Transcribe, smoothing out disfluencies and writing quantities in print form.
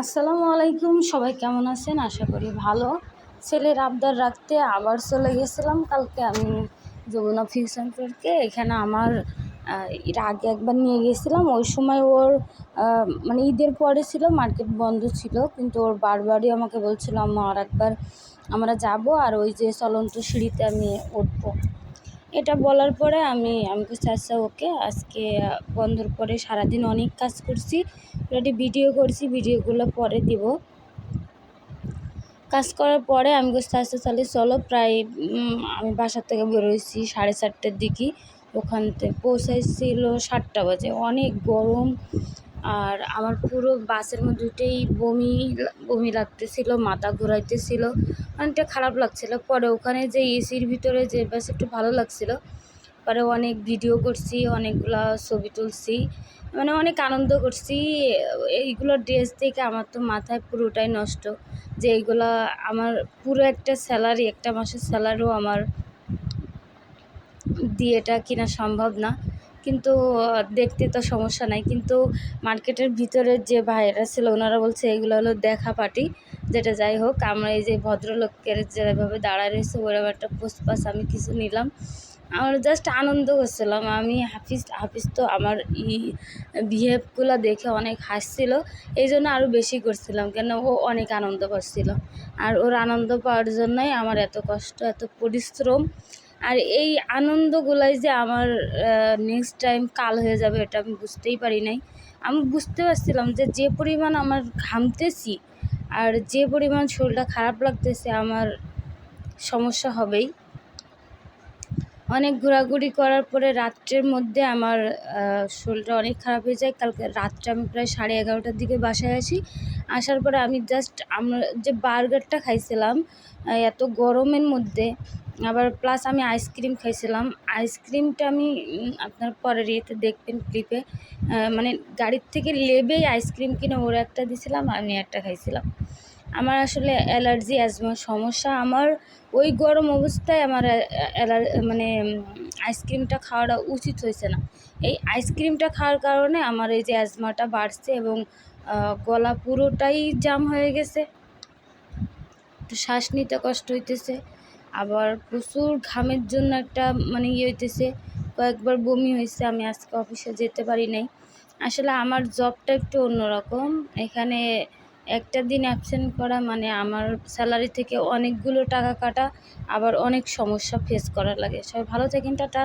আসসালামু আলাইকুম, সবাই কেমন আছেন? আশা করি ভালো। ছেলের আবদার রাখতে আবার চলে গেছিলাম কালকে আমি যমুনা ফিউশন পার্কে। এখানে আমার এর আগে একবার নিয়ে গেছিলাম, ওই সময় ওর মানে ঈদের পরে ছিল, মার্কেট বন্ধ ছিল, কিন্তু ওর বারবারই আমাকে বলছিল আম্মা আর একবার আমরা যাব, আর ওই যে চলন্ত সিঁড়িতে আমি উঠবো। এটা বলার পরে আমি বলছি আচ্ছা ওকে। আজকে বন্ধর পরে সারাদিন অনেক কাজ করছি, অলরেডি ভিডিও করছি, ভিডিওগুলো পরে দিব। কাজ করার পরে আমি বলছি আচ্ছা তাহলে চলো। প্রায় আমি বাসার থেকে বেরোইছি 4:30টার দিকে, ওখান থেকে পৌঁছাইছিল 7টা বাজে। অনেক গরম, আর আমার পুরো বাসের মধ্যে উঠেই বমি বমি লাগতেছিল, মাথা ঘোরাইতেছিল, অনেকটা খারাপ লাগছিল। পরে ওখানে যে এসির ভিতরে যে বাস একটু ভালো লাগছিল। পরে অনেক ভিডিও করছি, অনেকগুলো ছবি তুলছি, মানে অনেক আনন্দ করছি। এইগুলো ড্রেস দেখে আমার তো মাথায় পুরোটাই নষ্ট, যে এইগুলা আমার পুরো একটা স্যালারি, একটা মাসের স্যালারিও আমার দিয়ে এটা কেনা সম্ভব না। কিন্তু দেখতে তো সমস্যা নাই, কিন্তু মার্কেটের ভিতরে যে ভাইয়েরা ছিল ওনারা বলছে এগুলো হলো দেখা পার্টি। যেটা যাই হোক, আমরা এই যে ভদ্রলোকের যেভাবে দাঁড়ায় রয়েছে ওরকম একটা পোস্টপাস আমি কিছু নিলাম। আমার জাস্ট আনন্দ করছিলাম। আমি হাফিজ তো আমার বিহেভগুলো দেখে অনেক হাসছিল, এই জন্য আরও বেশি করছিলাম, কেন ও অনেক আনন্দ পাচ্ছিল। আর ওর আনন্দ পাওয়ার জন্যই আমার এত কষ্ট, এত পরিশ্রম। আর এই আনন্দগুলাই যে আমার নেক্সট টাইম কাল হয়ে যাবে এটা আমি বুঝতেই পারি নাই। আমি বুঝতে পারছিলাম যে যে পরিমাণ আমার ঘামতেছি আর যে পরিমাণ শরীরটা খারাপ লাগতেছে আমার সমস্যা হবেই। অনেক ঘোরাঘুরি করার পরে রাত্রের মধ্যে আমার শরীরটা অনেক খারাপ হয়ে যায়। কালকে রাত্রে আমি প্রায় 11:30টার দিকে বাসায় আসি। আসার পরে আমি জাস্ট আমরা যে বার্গারটা খাইছিলাম এত গরমের মধ্যে, আবার প্লাস আমি আইসক্রিম খাইছিলাম। আইসক্রিমটা আমি আপনার পরের ইয়েতে দেখবেন ক্লিপে, মানে গাড়ির থেকে লেবেই আইসক্রিম কিনে ওর একটা দিছিলাম, আমি একটা খাইছিলাম। আমার আসলে অ্যালার্জি অ্যাজমার সমস্যা। আমার ওই গরম অবস্থায় আমার মানে আইসক্রিমটা খাওয়াটা উচিত হয়েছে না। এই আইসক্রিমটা খাওয়ার কারণে আমার এই যে অ্যাজমাটা বাড়ছে এবং গলা পুরোটাই জাম হয়ে গেছে, তো শ্বাস নিতে কষ্ট হইতেছে, আবার প্রচুর ঘামের জন্য একটা মানে হইতেছে, কয়েকবার বমি হয়েছে। আমি আজকে অফিসে যেতে পারি নাই। আসলে আমার জবটা একটু অন্যরকম, এখানে একটা দিন অ্যাবসেন্ট করা মানে আমার স্যালারি থেকে অনেকগুলো টাকা কাটা, আবার অনেক সমস্যা ফেস করা লাগে। সবাই ভালো থাকেন, টাটা।